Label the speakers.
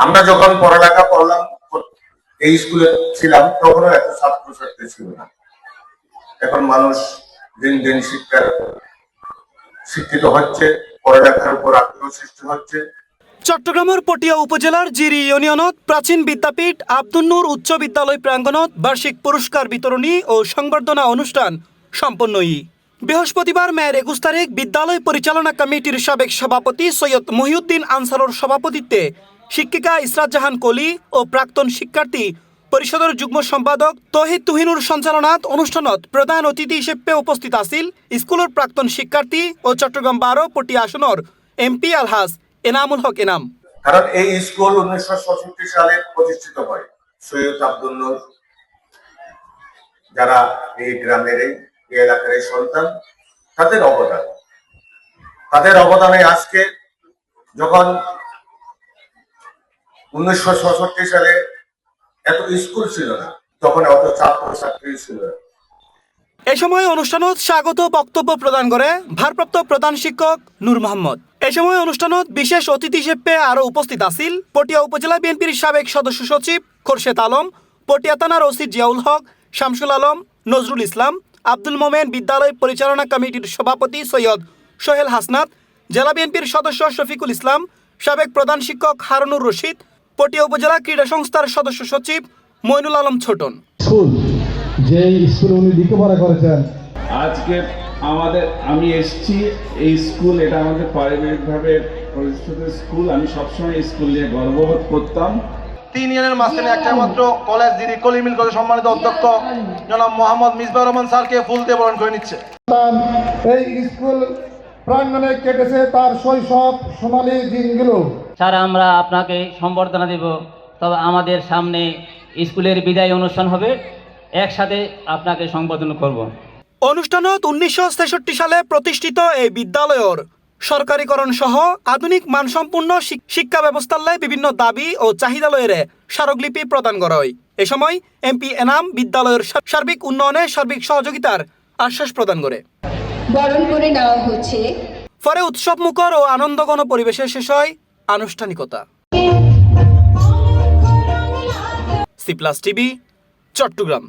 Speaker 1: আমরা যখন পড়ালেখা করলাম, এই স্কুলে ছিলাম, তখনও এত ছাত্রছাত্রী ছিল না। এখন মানুষ দিন দিন শিক্ষিত হচ্ছে, পড়ালেখার উপর আগ্রহ সৃষ্টি হচ্ছে।
Speaker 2: চট্টগ্রামের পটিয়া উপজেলার জিরি ইউনিয়নত প্রাচীন বিদ্যাপীঠ আব্দুল নূর উচ্চ বিদ্যালয় প্রাঙ্গণত বার্ষিক পুরস্কার বিতরণী ও সংবর্ধনা অনুষ্ঠান সম্পন্ন বৃহস্পতিবার মেয়ের 21 তারিখ বিদ্যালয় পরিচালনা কমিটির সাবেক সভাপতি সৈয়দ মহিউদ্দিন আনসারর সভাপতিত্বে শিক্ষিকা ইসরাত জাহান কলি ও প্রাক্তন শিক্ষার্থী পরিষদের যুগ্ম সম্পাদক তৌহিদ তুহিনুর সঞ্চালনাত অনুষ্ঠানত প্রধান অতিথি হিসেবে উপস্থিত আছিল স্কুলের প্রাক্তন শিক্ষার্থী ও চট্টগ্রাম 12 পটিয়া আসনের এমপি আলহাজ এনামুল হক এনাম।
Speaker 1: কারণ এই স্কুল 1966 সালে প্রতিষ্ঠিত হয়। সৈয়দ আব্দুল নূর, যারা এই গ্রামের এই এলাকার সন্তান, তাদের অবদানে আজকে যখন 1966 সালে এত স্কুল ছিল না, তখন অত ছাত্রছাত্রী ছিল না।
Speaker 2: এ সময় অনুষ্ঠানত স্বাগত বক্তব্য প্রদান করে ভারপ্রাপ্ত প্রধান শিক্ষক নূর মোহাম্মদ। এ সময় অনুষ্ঠানত বিশেষ অতিথি হিসেবে আরো উপস্থিত আছিল পটিয়া উপজেলা বিএনপির সাবেক সদস্য সচিব খোরশেদ আলম, পটিয়া থানার ওসি জিয়াউল হক, শামসুল আলম, নজরুল ইসলাম, আব্দুল মোমেন, বিদ্যালয় পরিচালনা কমিটির সভাপতি সৈয়দ সোহেল হাসনাত, জেলা বিএনপির সদস্য শফিকুল ইসলাম, সাবেক প্রধান শিক্ষক হারুনুর রশিদ, পটিয়া উপজেলা ক্রীড়া সংস্থার সদস্য সচিব মইনুল আলম ছোটন।
Speaker 3: যে স্কুল উনি লেখাপড়া করেছেন,
Speaker 4: আজকে আমি এসেছি এই স্কুল, এটা আমাদের পারিবারিকভাবে প্রতিষ্ঠিত স্কুল। আমি সবসময় এই স্কুল নিয়ে গর্ববোধ করতাম।
Speaker 5: 3 ইউনিয়নের মাঝখানে একটা মাত্র কলেজ, যিনি কলিমিল কলেজ সম্মানিত অধ্যক্ষ জনাব মোহাম্মদ মিসবাহ রহমান স্যারকে ফুল দিয়ে বরণ করে নিচ্ছে।
Speaker 3: এই স্কুল প্রাঙ্গণে কেটেছে তার শৈশব সোনালী দিনগুলো।
Speaker 6: স্যার, আমরা আপনাকে সম্বর্ধনা দেব, তবে আমাদের সামনে স্কুলের বিদায় অনুষ্ঠান হবে, একসাথে আপনাকে সম্বোধন করব।
Speaker 2: অনুষ্ঠানত 1963 সালে প্রতিষ্ঠিত এই বিদ্যালয়ের সরকারিকরণ সহ আধুনিক মানসম্পন্ন শিক্ষা ব্যবস্থার লাই বিভিন্ন দাবি ও চাহিদা লয়ের স্মারকলিপি প্রদান করা হয়। এ সময় এমপি এনাম বিদ্যালয়ের সার্বিক উন্নয়নে সার্বিক সহযোগিতার আশ্বাস প্রদান করে
Speaker 7: বরণ করে নেওয়া হচ্ছে।
Speaker 2: পরে উৎসবমুখর ও আনন্দঘন পরিবেশে শেষ হয় আনুষ্ঠানিকতা। C plus TV, Chittagong.